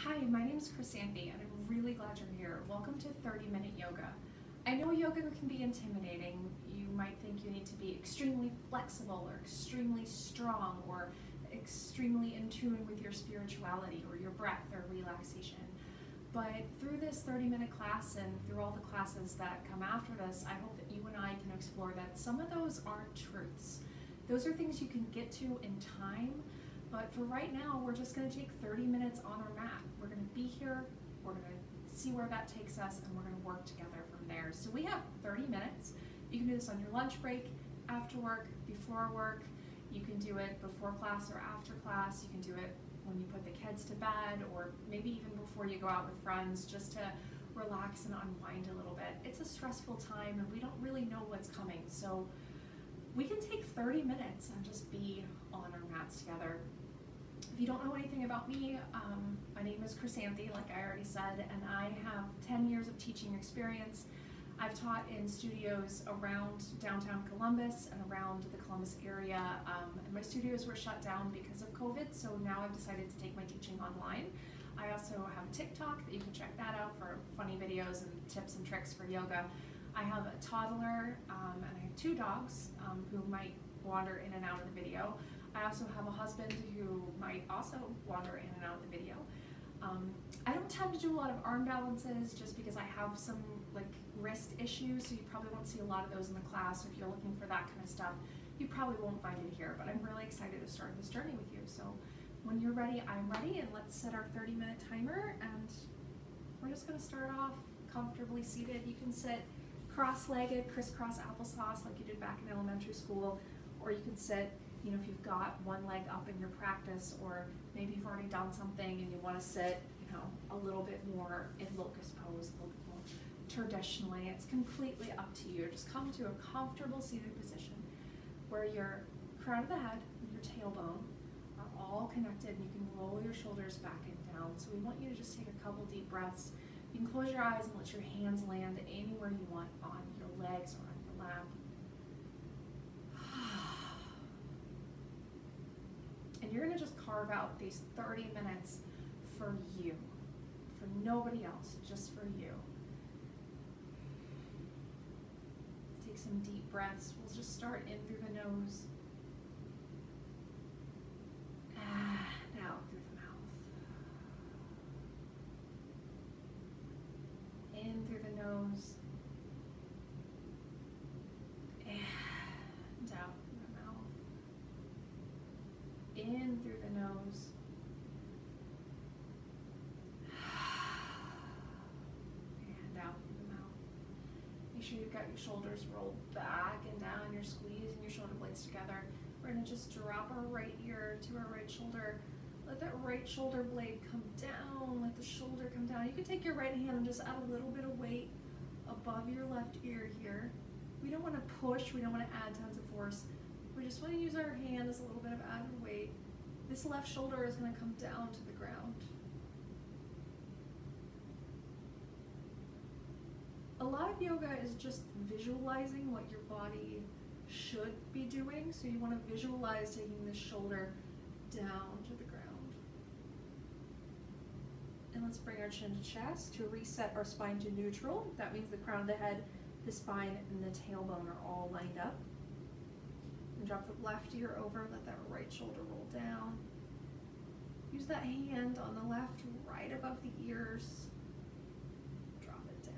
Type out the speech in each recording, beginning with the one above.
Hi, my name is Chrysanthi and I'm really glad you're here. Welcome to 30-Minute Yoga. I know yoga can be intimidating. You might think you need to be extremely flexible or extremely strong or extremely in tune with your spirituality or your breath or relaxation. But through this 30-minute class and through all the classes that come after this, I hope that you and I can explore that some of those aren't truths. Those are things you can get to in time. But for right now, we're just going to take 30 minutes on our mat. We're going to be here, we're going to see where that takes us, and we're going to work together from there. So we have 30 minutes. You can do this on your lunch break, after work, before work. You can do it before class or after class. You can do it when you put the kids to bed, or maybe even before you go out with friends, just to relax and unwind a little bit. It's a stressful time, and we don't really know what's coming. So we can take 30 minutes and just be on our mats together. If you don't know anything about me, my name is Chrysanthi, like I already said, and I have 10 years of teaching experience. I've taught in studios around downtown Columbus and around the Columbus area. And my studios were shut down because of COVID, so now I've decided to take my teaching online. I also have a TikTok that you can check that out for funny videos and tips and tricks for yoga. I have a toddler and I have 2 dogs who might wander in and out of the video. I also have a husband who might also wander in and out of the video. I don't tend to do a lot of arm balances just because I have some wrist issues, so you probably won't see a lot of those in the class. So if you're looking for that kind of stuff, you probably won't find it here, but I'm really excited to start this journey with you. So when you're ready, I'm ready, and let's set our 30-minute timer, and we're just gonna start off comfortably seated. You can sit cross-legged, crisscross applesauce like you did back in elementary school, or you can sit, if you've got one leg up in your practice, or maybe you've already done something and you want to sit, a little bit more in locust pose, a little bit more traditionally. It's completely up to you. Just come to a comfortable seated position where your crown of the head and your tailbone are all connected, and you can roll your shoulders back and down. So we want you to just take a couple deep breaths. You can close your eyes and let your hands land anywhere you want on your legs or on your lap. And you're going to just carve out these 30 minutes for you, for nobody else, just for you. Take some deep breaths. We'll just start in through the nose and out through the mouth. In through the nose and out through the mouth. In through the nose and out through the mouth. Make sure you've got your shoulders rolled back and down. You're squeezing your shoulder blades together. We're going to just drop our right ear to our right shoulder. Let that right shoulder blade come down. Let the shoulder come down. You can take your right hand and just add a little bit of weight above your left ear here. We don't want to push. We don't want to add tons of force. We just want to use our hand as a little bit of added weight. This left shoulder is going to come down to the ground. A lot of yoga is just visualizing what your body should be doing. So you want to visualize taking this shoulder down to the ground. And let's bring our chin to chest to reset our spine to neutral. That means the crown of the head, the spine, and the tailbone are all lined up. And drop the left ear over, let that right shoulder roll down. Use that hand on the left right above the ears. Drop it down.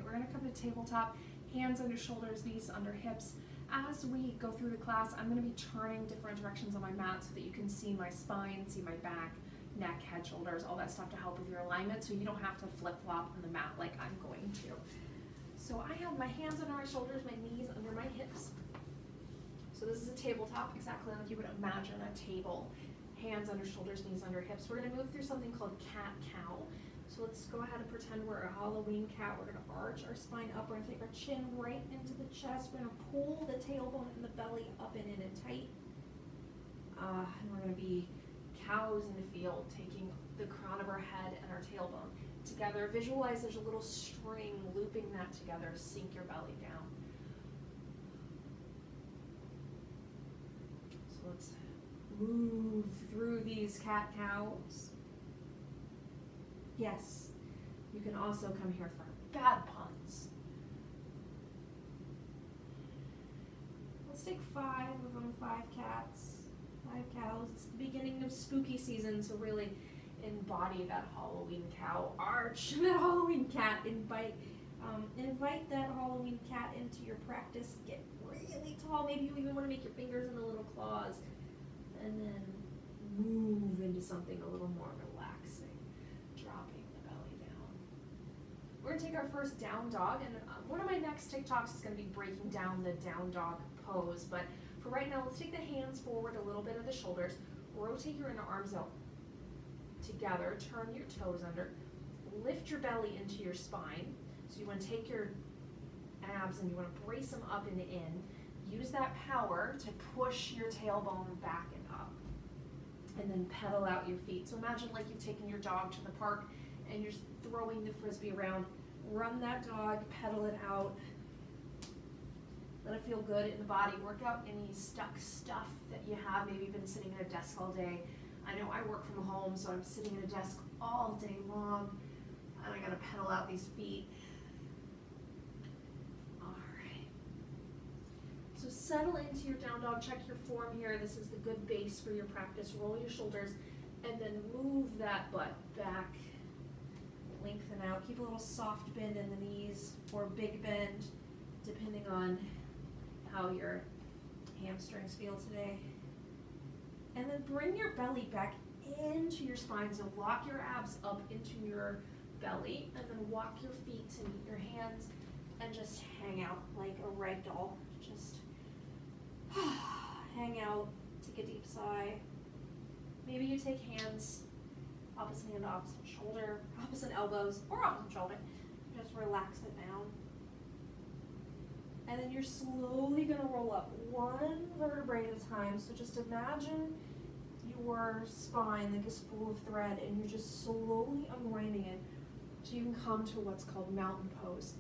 We're going to come to tabletop, hands under shoulders, knees under hips. As we go through the class, I'm going to be turning different directions on my mat so that you can see my spine, see my back, neck, head, shoulders, all that stuff to help with your alignment, so you don't have to flip-flop on the mat like I'm going to. So I have my hands under my shoulders, my knees under my hips. So this is a tabletop, exactly like you would imagine a table. Hands under shoulders, knees under hips. We're going to move through something called cat-cow. So let's go ahead and pretend we're a Halloween cat. We're going to arch our spine up. We're going to take our chin right into the chest. We're going to pull the tailbone and the belly up and in and tight. And we're going to be cows in the field, taking the crown of our head and our tailbone together. Visualize there's a little string looping that together. Sink your belly down. So let's move through these cat-cows. Yes, you can also come here for bad puns. Let's take 5 of them, 5 cats, 5 cows. It's the beginning of spooky season, so really embody that Halloween cow arch, that Halloween cat. Invite that Halloween cat into your practice. Get really tall. Maybe you even want to make your fingers into little claws. And then move into something a little more relaxing, dropping the belly down. We're gonna take our first down dog, and one of my next TikToks is gonna be breaking down the down dog pose, but for right now, let's take the hands forward a little bit at the shoulders, rotate your inner arms out together, turn your toes under, lift your belly into your spine. So you wanna take your abs and you wanna brace them up and in. Use that power to push your tailbone back and up. And then pedal out your feet. So imagine like you've taken your dog to the park and you're just throwing the frisbee around. Run that dog, pedal it out. Let it feel good in the body. Work out any stuck stuff that you have. Maybe you've been sitting at a desk all day. I know I work from home, so I'm sitting at a desk all day long. And I gotta pedal out these feet. So settle into your down dog, check your form here. This is the good base for your practice. Roll your shoulders and then move that butt back. Lengthen out. Keep a little soft bend in the knees or big bend, depending on how your hamstrings feel today. And then bring your belly back into your spine. So lock your abs up into your belly and then walk your feet to meet your hands and just hang out like a rag doll. Just hang out, take a deep sigh. Maybe you take hands, opposite hand, opposite shoulder, opposite elbows, or opposite shoulder. Just relax it down. And then you're slowly gonna roll up one vertebrae at a time. So just imagine your spine like a spool of thread and you're just slowly unwinding it so you can come to what's called mountain pose.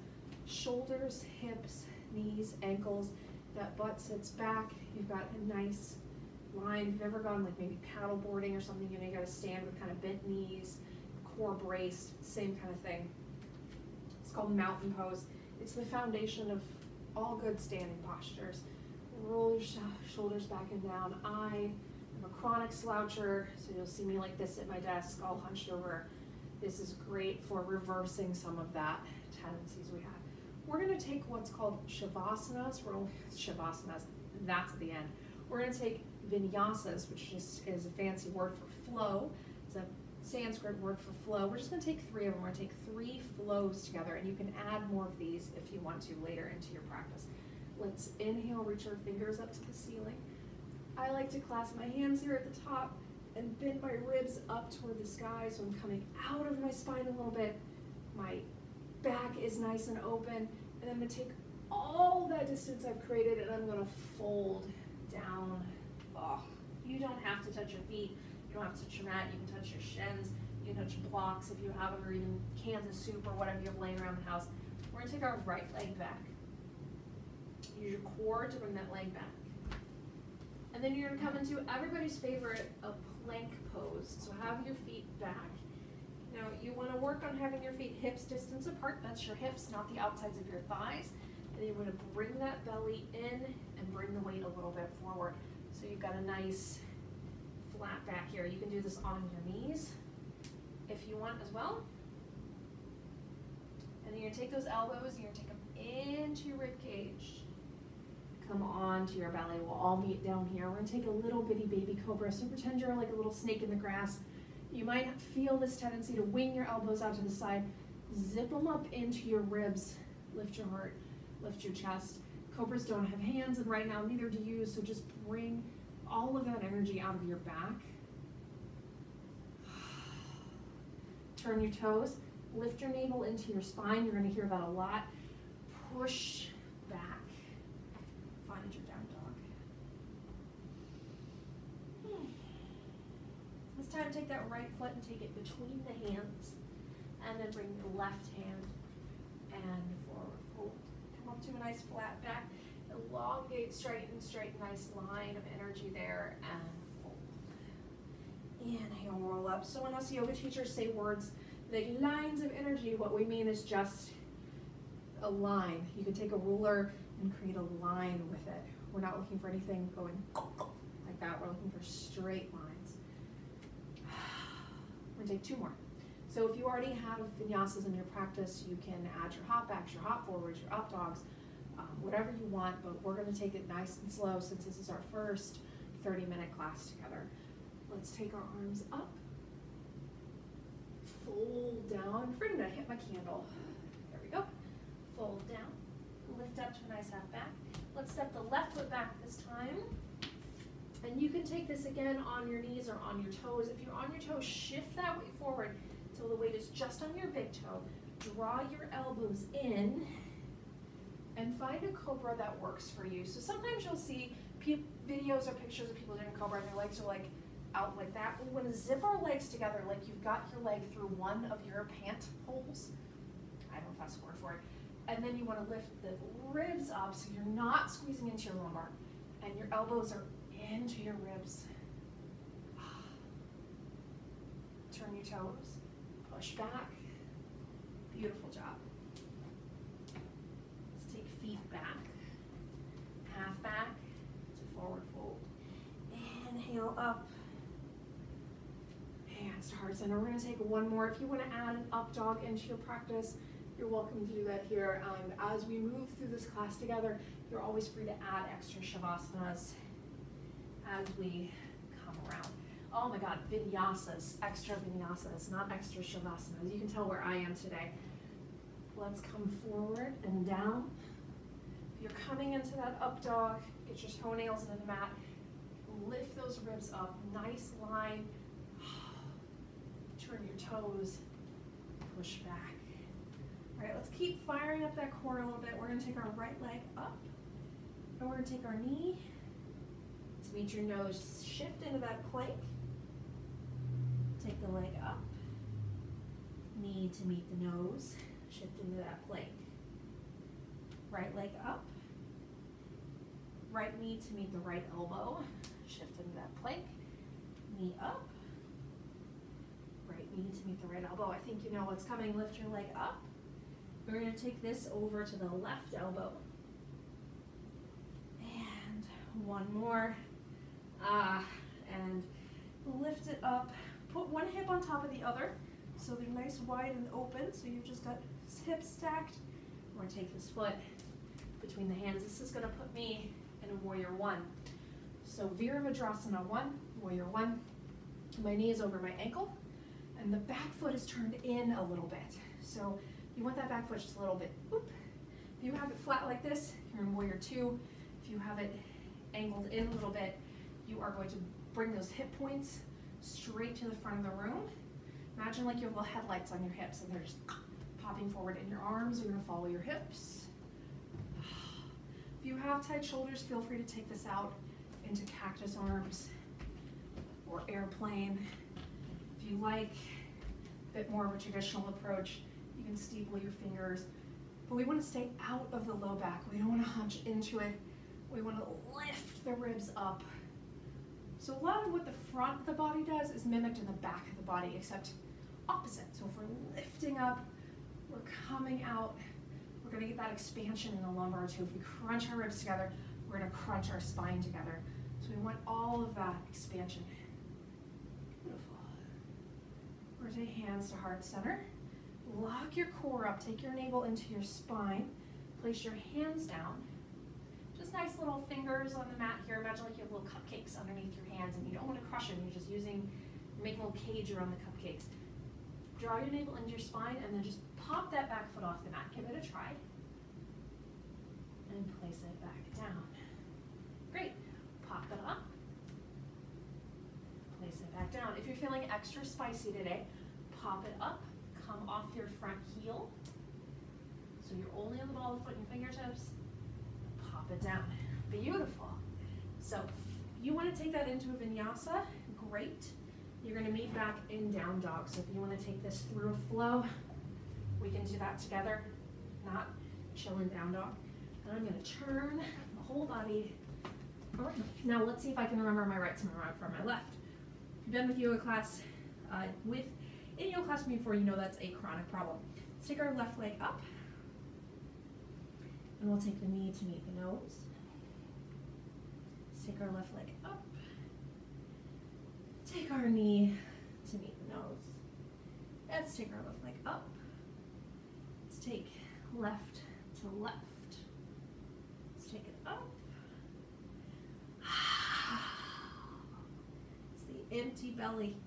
Shoulders, hips, knees, ankles. That butt sits back, you've got a nice line. If you've ever gone like maybe paddle boarding or something, you know, you gotta stand with kind of bent knees, core braced, same kind of thing. It's called mountain pose. It's the foundation of all good standing postures. Roll your shoulders back and down. I am a chronic sloucher, so you'll see me like this at my desk, all hunched over. This is great for reversing some of that tendencies we have. We're going to take what's called Shavasana. Shavasana, that's at the end. We're going to take Vinyasas, which is a fancy word for flow. It's a Sanskrit word for flow. We're just going to take 3 of them. We're going to take 3 flows together, and you can add more of these if you want to later into your practice. Let's inhale, reach our fingers up to the ceiling. I like to clasp my hands here at the top and bend my ribs up toward the sky, so I'm coming out of my spine a little bit. My back is nice and open, and I'm going to take all that distance I've created and I'm going to fold down. Oh, you don't have to touch your feet, you don't have to touch your mat, you can touch your shins, you can touch blocks if you have them, or even cans of soup or whatever you have laying around the house. We're going to take our right leg back. Use your core to bring that leg back. And then you're going to come into everybody's favorite, a plank pose. So have your feet back. Now you want to work on having your feet hips distance apart. That's your hips, not the outsides of your thighs. And you want to bring that belly in and bring the weight a little bit forward. So you've got a nice flat back here. You can do this on your knees if you want as well. And then you're going to take those elbows and you're going to take them into your rib cage. Come on to your belly. We'll all meet down here. We're going to take a little bitty baby cobra. So pretend you're like a little snake in the grass. You might feel this tendency to wing your elbows out to the side. Zip them up into your ribs. Lift your heart. Lift your chest. Cobras don't have hands, and right now neither do you, so just bring all of that energy out of your back. Turn your toes. Lift your navel into your spine. You're going to hear that a lot. Push back. Find your down dog. It's time to take that right foot and take it between the hands. and then bring the left hand and forward fold. Come up to a nice flat back, elongate, straighten, nice line of energy there, and fold. Inhale, roll up. So when us yoga teachers say words like lines of energy, what we mean is just a line. You can take a ruler and create a line with it. We're not looking for anything going like that. We're looking for straight lines. We're gonna take two more. So if you already have vinyasas in your practice, you can add your hop backs, your hop forwards, your up dogs, whatever you want, but we're gonna take it nice and slow since this is our first 30-minute class together. Let's take our arms up, fold down. I'm gonna hit my candle. There we go. Fold down, lift up to a nice half back. Let's step the left foot back this time. And you can take this again on your knees or on your toes. If you're on your toes, shift that weight forward until the weight is just on your big toe. Draw your elbows in and find a Cobra that works for you. So sometimes you'll see videos or pictures of people doing Cobra and their legs are like out like that. We want to zip our legs together like you've got your leg through one of your pant holes. I don't know if that's the word for it. And then you want to lift the ribs up so you're not squeezing into your lumbar and your elbows are into your ribs. Turn your toes, push back. Beautiful job. Let's take feet back, half back to forward fold. Inhale up, hands to heart center. We're going to take one more. If you want to add an up dog into your practice, you're welcome to do that here. As we move through this class together, you're always free to add extra Shavasanas as we come around. Oh my God, vinyasas, extra vinyasas, not extra Shavasanas. You can tell where I am today. Let's come forward and down. If you're coming into that up dog, get your toenails into the mat. Lift those ribs up, nice line. Turn your toes, push back. All right, let's keep firing up that core a little bit. We're gonna take our right leg up, and we're gonna take our knee to meet your nose. Shift into that plank. Take the leg up, knee to meet the nose. Shift into that plank. Right leg up, right knee to meet the right elbow. Shift into that plank, knee up, right knee to meet the right elbow. I think you know what's coming. Lift your leg up. We're going to take this over to the left elbow. And one more. And lift it up. Put one hip on top of the other so they're nice, wide, and open. So you've just got hips stacked. We're going to take this foot between the hands. This is going to put me in a warrior one. So Virabhadrasana 1, warrior 1. My knee is over my ankle, and the back foot is turned in a little bit. So you want that back foot just a little bit. Oop. If you have it flat like this, you're in warrior 2. If you have it angled in a little bit, you are going to bring those hip points straight to the front of the room. Imagine like you have little headlights on your hips and they're just popping forward, and your arms are going to follow your hips. If you have tight shoulders, feel free to take this out into cactus arms or airplane. If you like a bit more of a traditional approach, you can steeple your fingers. But we want to stay out of the low back. We don't want to hunch into it. We want to lift the ribs up. So a lot of what the front of the body does is mimicked in the back of the body, except opposite. So if we're lifting up, we're coming out, we're going to get that expansion in the lumbar too. If we crunch our ribs together, we're going to crunch our spine together. So we want all of that expansion. Beautiful. We're going to take hands to heart center. Lock your core up. Take your navel into your spine. Place your hands down. Just nice little fingers on the mat here. Imagine like you have little cupcakes underneath your hands, and you don't want to crush them. You're just you're making a little cage around the cupcakes. Draw your navel into your spine, and then just pop that back foot off the mat. Give it a try. And place it back down. Great. Pop it up. Place it back down. If you're feeling extra spicy today, pop it up. Come off your front heel. So you're only on the ball of the foot and your fingertips. Pop it down. Beautiful. So you want to take that into a vinyasa, great. You're going to meet back in down dog. So if you want to take this through a flow, into that together. If not, chill in down dog. And I'm going to turn the whole body around. Now let's see if I can remember my right from my left. If you've been with yoga class, in yoga class before, you know that's a chronic problem. Let's take our left leg up, and we'll take the knee to meet the nose. Let's take our left leg up, take our knee to meet the nose. Let's take our left leg up. Let's take left to left. Let's take it up. It's the empty belly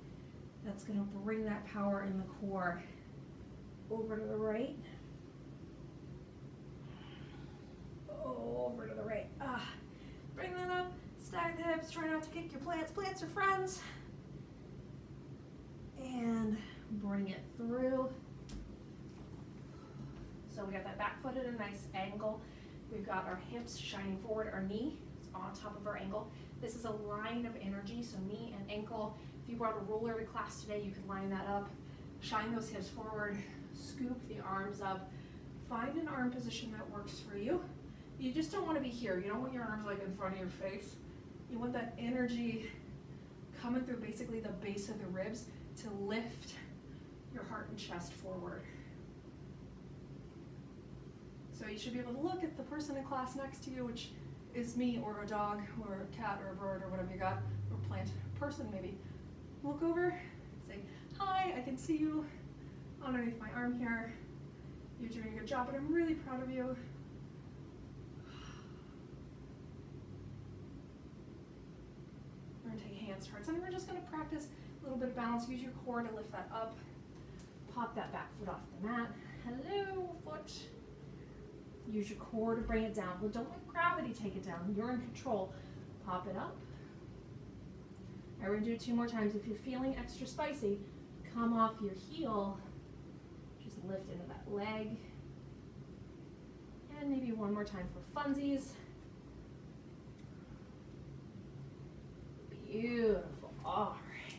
that's going to bring that power in the core over to the right. Over to the right. Bring that up. Stack the hips. Try not to kick your plants. Plants are friends. And bring it through. So we got that back foot at a nice angle. We've got our hips shining forward. Our knee is on top of our ankle. This is a line of energy, so knee and ankle. If you brought a ruler to class today, you could line that up. Shine those hips forward. Scoop the arms up. Find an arm position that works for you. You just don't want to be here. You don't want your arms like in front of your face. You want that energy coming through basically the base of the ribs to lift your heart and chest forward. So you should be able to look at the person in class next to you, which is me or a dog or a cat or a bird or whatever you got, or plant person maybe. Look over, say, hi, I can see you underneath my arm here. You're doing a good job, and I'm really proud of you. We're going to take hands towards, and we're just going to practice a little bit of balance. Use your core to lift that up. Pop that back foot off the mat. Hello, foot. Use your core to bring it down. Well, don't let gravity take it down. You're in control. Pop it up. All right, we're going to do it 2 more times. If you're feeling extra spicy, come off your heel. Just lift into that leg. And maybe 1 more time for funsies. Beautiful. All right.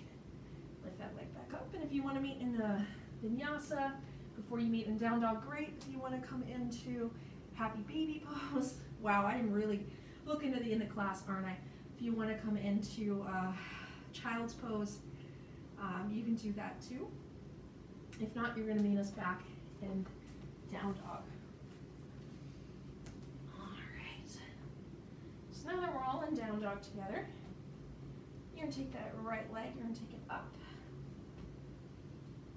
Lift that leg back up. And if you want to meet in the Vinyasa before you meet in down dog, great. If you want to come into happy baby pose. Wow, I'm really looking to the end of class, aren't I? If you want to come into child's pose, you can do that too. If not, you're going to meet us back in down dog. All right. So now that we're all in down dog together, you're going to take that right leg, you're going to take it up.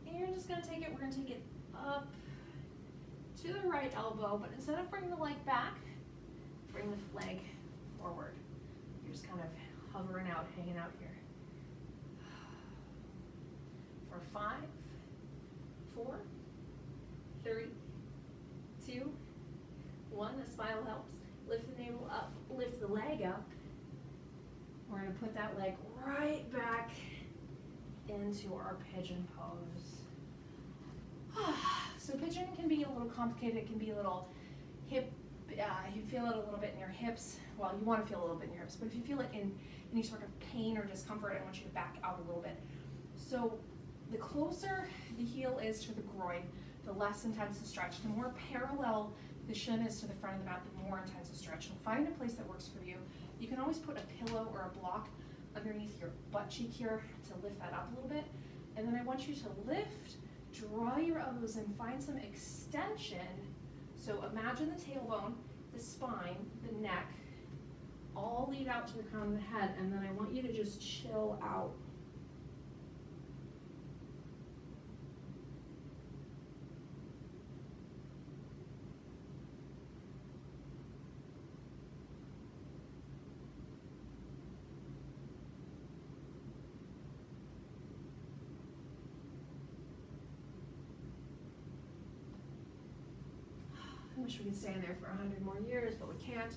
And you're just going to take it, we're going to take it up to the right elbow, but instead of bringing the leg back, bring the leg forward. You're just kind of hovering out, hanging out here. For 5, 4, 3, 2, 1. A smile helps. Lift the navel up, lift the leg up. We're going to put that leg right back into our pigeon pose. So pigeon can be a little complicated. It can be a little hip. You feel it a little bit in your hips. Well, you want to feel a little bit in your hips, but if you feel it in any sort of pain or discomfort, I want you to back out a little bit. So the closer the heel is to the groin, the less intense the stretch. The more parallel the shin is to the front of the mat, the more intense the stretch. So find a place that works for you. You can always put a pillow or a block underneath your butt cheek here to lift that up a little bit. And then I want you to lift, draw your elbows in, find some extension. So imagine the tailbone, the spine, the neck, all lead out to the crown of the head, and then I want you to just chill out. I wish we could stay in there for 100 more years, but we can't.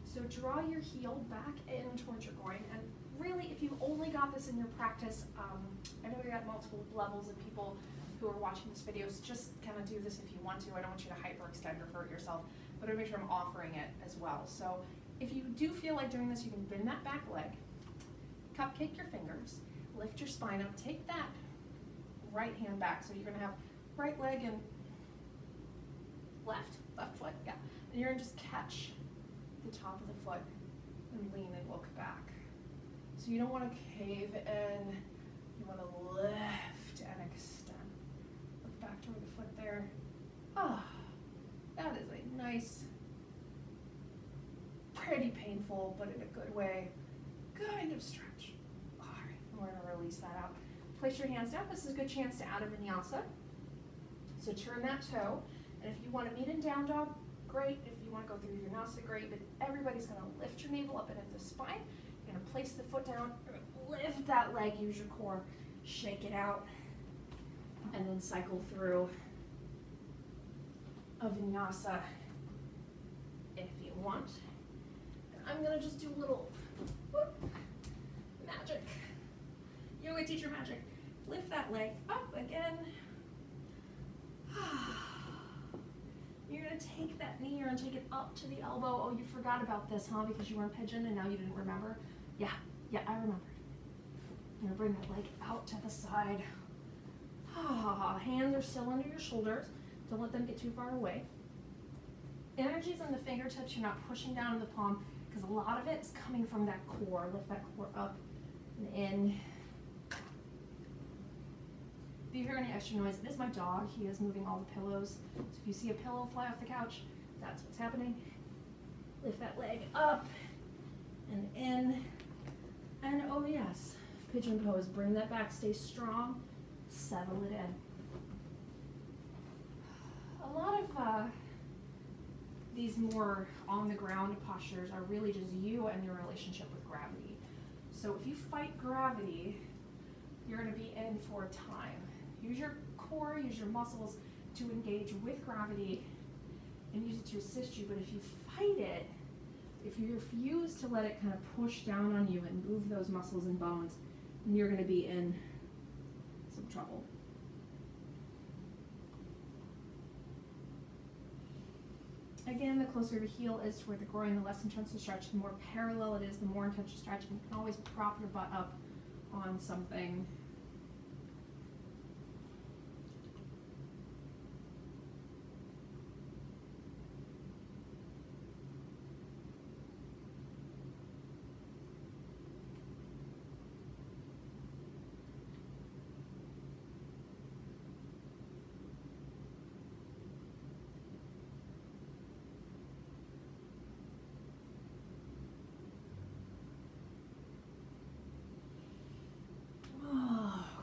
So draw your heel back in towards your groin, and really, if you only got this in your practice, I know we got multiple levels of people who are watching this video, so just kind of do this if you want to. I don't want you to hyperextend or hurt yourself, but I make sure I'm offering it as well. So if you do feel like doing this, you can bend that back leg, cupcake your fingers, lift your spine up, take that right hand back. So you're going to have right leg and left foot, yeah. And you're gonna just catch the top of the foot and lean and look back. So you don't wanna cave in, you wanna lift and extend. Look back toward the foot there. Ah, that is a nice, pretty painful, but in a good way, kind of stretch. All right, we're gonna release that out. Place your hands down. This is a good chance to add a vinyasa. So turn that toe, and if you want to meet in down dog, great. If you want to go through vinyasa, great. But everybody's gonna lift your navel up and into the spine. You're gonna place the foot down, lift that leg, use your core, shake it out, and then cycle through a vinyasa if you want. I'm gonna just do a little whoop, magic, yoga teacher magic. Lift that leg up again. You're gonna take that knee, you're gonna take it up to the elbow. Oh, you forgot about this, huh? Because you were in pigeon and now you didn't remember? Yeah, I remembered. You're gonna bring that leg out to the side. Hands are still under your shoulders. Don't let them get too far away. Energy's in the fingertips. You're not pushing down in the palm because a lot of it is coming from that core. Lift that core up and in. If you hear any extra noise, it is my dog. He is moving all the pillows. So if you see a pillow fly off the couch, that's what's happening. Lift that leg up and in. And oh yes, pigeon pose. Bring that back. Stay strong. Settle it in. A lot of these more on the ground postures are really just you and your relationship with gravity. So if you fight gravity, you're going to be in for time. Use your core, use your muscles to engage with gravity and use it to assist you. But if you fight it, if you refuse to let it kind of push down on you and move those muscles and bones, then you're going to be in some trouble. Again, the closer the heel is toward the groin, the less intense the stretch, the more parallel it is, the more intense the stretch. And you can always prop your butt up on something.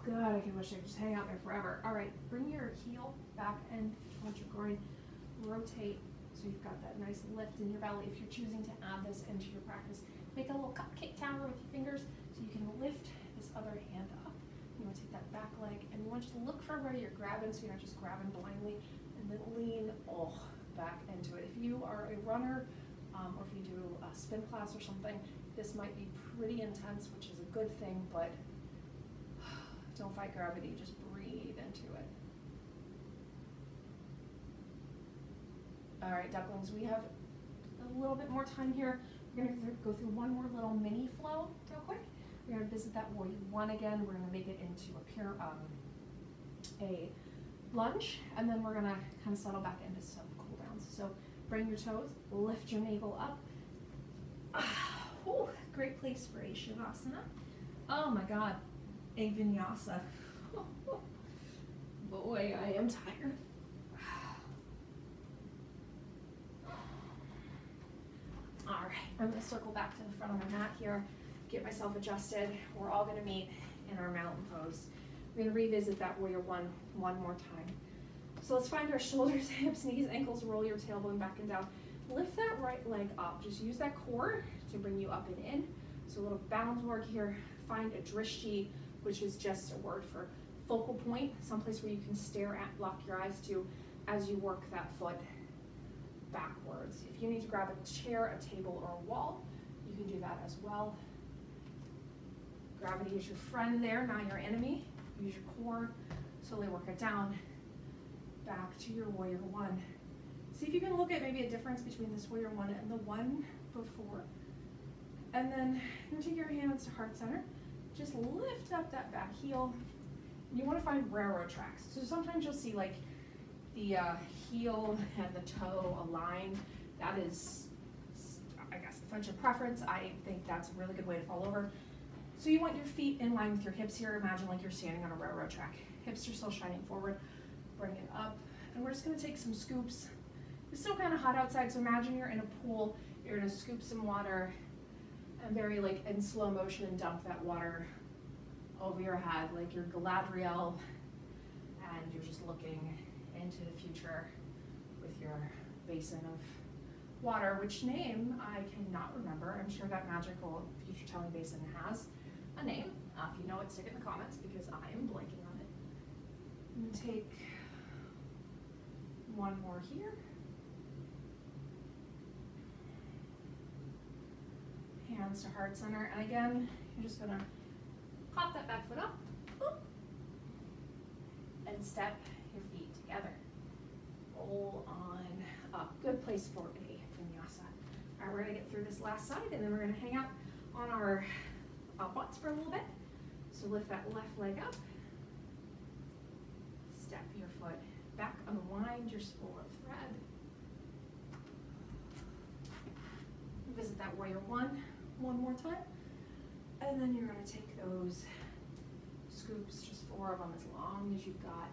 God, I wish I could just hang out there forever. All right, bring your heel back and towards your groin. Rotate so you've got that nice lift in your belly. If you're choosing to add this into your practice, make a little cupcake tower with your fingers so you can lift this other hand up. You want to take that back leg and you want to just look for where you're grabbing so you're not just grabbing blindly, and then lean back into it. If you are a runner or if you do a spin class or something, this might be pretty intense, which is a good thing, but don't fight gravity, just breathe into it. All right, ducklings, we have a little bit more time here. We're gonna go through one more little mini flow real quick. We're gonna visit that warrior one again. We're gonna make it into a lunge, and then we're gonna kind of settle back into some cool downs. So bring your toes, lift your navel up. Great place for a Shavasana. Oh my God. A vinyasa. Boy, I am tired. All right, I'm gonna circle back to the front of my mat here, get myself adjusted. We're all gonna meet in our mountain pose. We're gonna revisit that warrior one more time. So let's find our shoulders, hips, knees, ankles, roll your tailbone back and down. Lift that right leg up. Just use that core to bring you up and in. So a little bound work here. Find a drishti, which is just a word for focal point, someplace where you can stare at, lock your eyes to as you work that foot backwards. If you need to grab a chair, a table, or a wall, you can do that as well. Gravity is your friend there, not your enemy. Use your core, slowly work it down, back to your warrior one. See if you can look at maybe a difference between this warrior one and the one before. And then you're gonna take your hands to heart center. Just lift up that back heel. You want to find railroad tracks. So sometimes you'll see like the heel and the toe aligned. That is, I guess, the French preference. I think that's a really good way to fall over. So you want your feet in line with your hips here. Imagine like you're standing on a railroad track. Hips are still shining forward. Bring it up. And we're just going to take some scoops. It's still kind of hot outside, so imagine you're in a pool. You're going to scoop some water and very like in slow motion and dump that water over your head like you're Galadriel, and you're just looking into the future with your basin of water, which name I cannot remember. I'm sure that magical future-telling basin has a name. If you know it, stick it in the comments because I am blanking on it. And take one more here. Hands to heart center, and again, you're just gonna pop that back foot up, boop, and step your feet together. Roll on up. Good place for a vinyasa. All right, we're gonna get through this last side, and then we're gonna hang out on our butts for a little bit. So lift that left leg up, step your foot back, unwind your spool of thread. Visit that warrior one more time. And then you're gonna take those scoops, just 4 of them, as long as you've got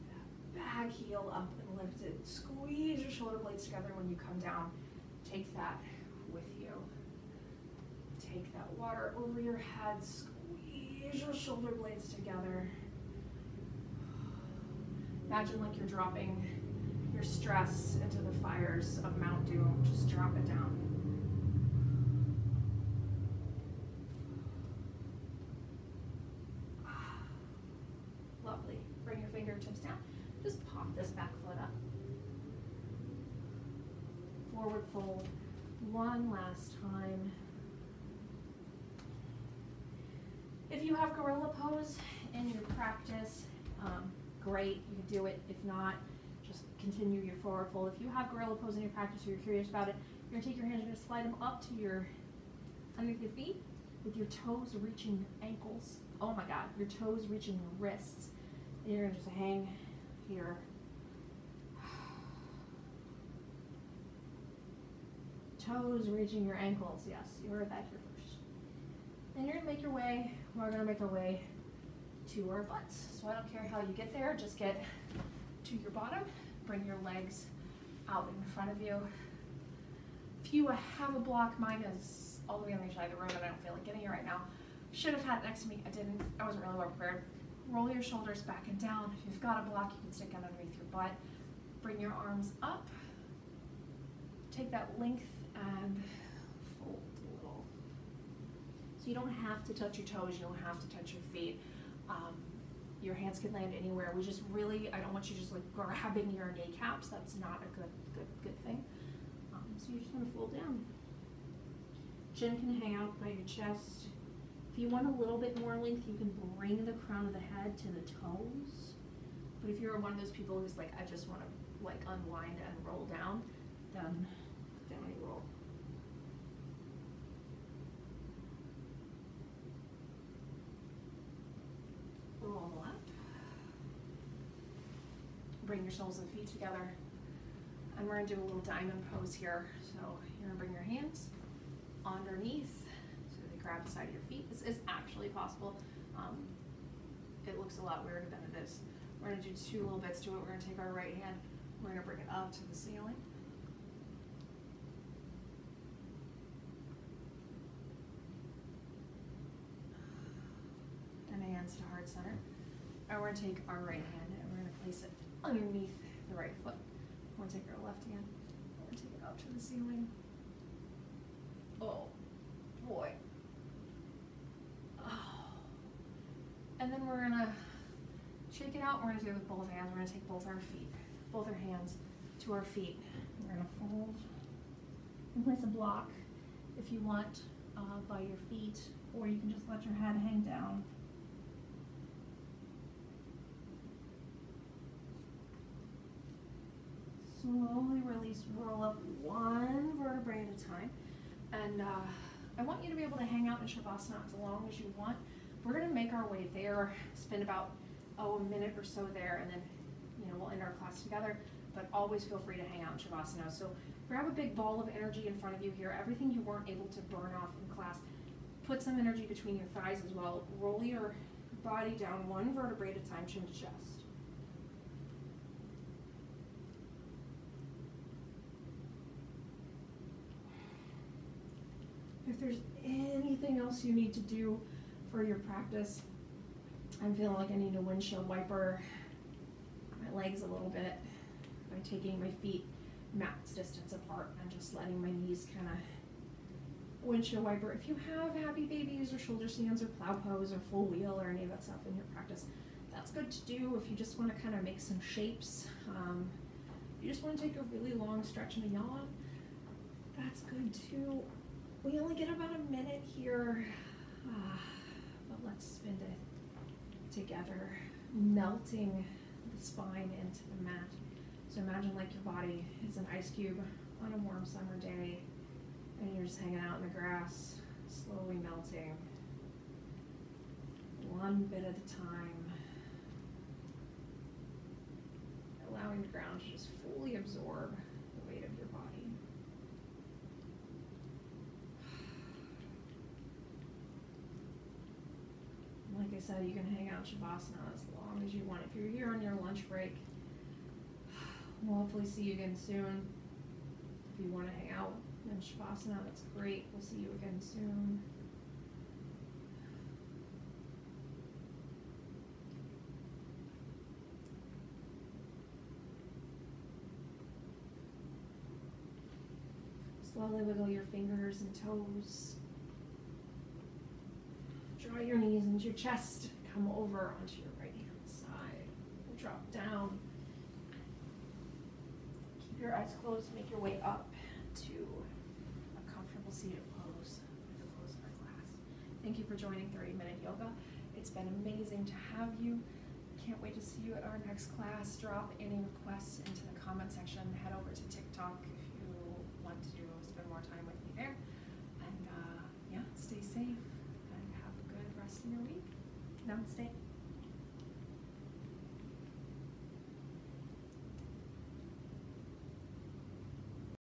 that back heel up and lifted. Squeeze your shoulder blades together when you come down. Take that with you. Take that water over your head, squeeze your shoulder blades together. Imagine like you're dropping your stress into the fires of Mount Doom. Just drop it down. Lovely. Bring your fingertips down. Just pop this back foot up. Forward fold one last time. If you have gorilla pose in your practice, great, you can do it. If not, just continue your forward fold. If you have gorilla pose in your practice or you're curious about it, you're gonna take your hands, you're gonna slide them up to your, underneath your feet, with your toes reaching your ankles. Oh my God, your toes reaching your wrists. And you're gonna just hang here. Toes reaching your ankles, yes, you heard that here first. Then you're gonna make your way, we're gonna make our way to our butts. So I don't care how you get there, just get to your bottom, bring your legs out in front of you. If you have a block, mine is all the way on the other side of the room and I don't feel like getting it right now. Should have had it next to me, I didn't, I wasn't really well prepared. Roll your shoulders back and down. If you've got a block, you can stick it underneath your butt. Bring your arms up. Take that length and fold a little. So you don't have to touch your toes, you don't have to touch your feet. Your hands can land anywhere. We just really, I don't want you just like grabbing your kneecaps. That's not a good thing. So you're just gonna fold down. Chin can hang out by your chest. If you want a little bit more length, you can bring the crown of the head to the toes. But if you're one of those people who's like, I just want to like unwind and roll down, then down you roll. Roll up. Bring your soles and feet together. And we're going to do a little diamond pose here. So you're going to bring your hands underneath so they grab the side of your feet. This is actually possible. It looks a lot weirder than it is. We're going to do 2 little bits to it. We're going to take our right hand, we're going to bring it up to the ceiling. And hands to heart center. And we're going to take our right hand and we're going to place it underneath the right foot. We're going to take our left hand, we're going to take it up to the ceiling. Oh, boy. Oh. And then we're going to shake it out. We're going to do it with both hands. We're going to take both our hands to our feet. We're going to fold and place a block if you want by your feet, or you can just let your head hang down. Slowly release, roll up 1 vertebrae at a time. And I want you to be able to hang out in Shavasana as long as you want. We're going to make our way there, spend about a minute or so there, and then we'll end our class together, but always feel free to hang out in Shavasana. So grab a big ball of energy in front of you here, everything you weren't able to burn off in class. Put some energy between your thighs as well. Roll your body down one vertebrae at a time, chin to chest. If there's anything else you need to do for your practice, I'm feeling like I need a windshield wiper my legs a little bit by taking my feet max distance apart and just letting my knees kind of windshield wiper. If you have happy babies or shoulder stands or plow pose or full wheel or any of that stuff in your practice, that's good to do. If you just want to kind of make some shapes, you just want to take a really long stretch and a yawn, that's good too. We only get about a minute here, but let's spend it together, melting the spine into the mat. So imagine like your body is an ice cube on a warm summer day, and you're just hanging out in the grass, slowly melting, one bit at a time, allowing the ground to just fully absorb the weight of your body. Like I said, you can hang out in Shavasana as long as you want. If you're here on your lunch break, we'll hopefully see you again soon. If you want to hang out in Shavasana, that's great. We'll see you again soon. Slowly wiggle your fingers and toes. Draw your knees into your chest. Come over onto your right hand side. Drop down. Keep your eyes closed. Make your way up to a comfortable seated pose for the close of our class. Thank you for joining 30-Minute Yoga. It's been amazing to have you. Can't wait to see you at our next class. Drop any requests into the comment section. Head over to TikTok if you want to spend more time with me there. And yeah, stay safe and have a good rest of your week. Namaste.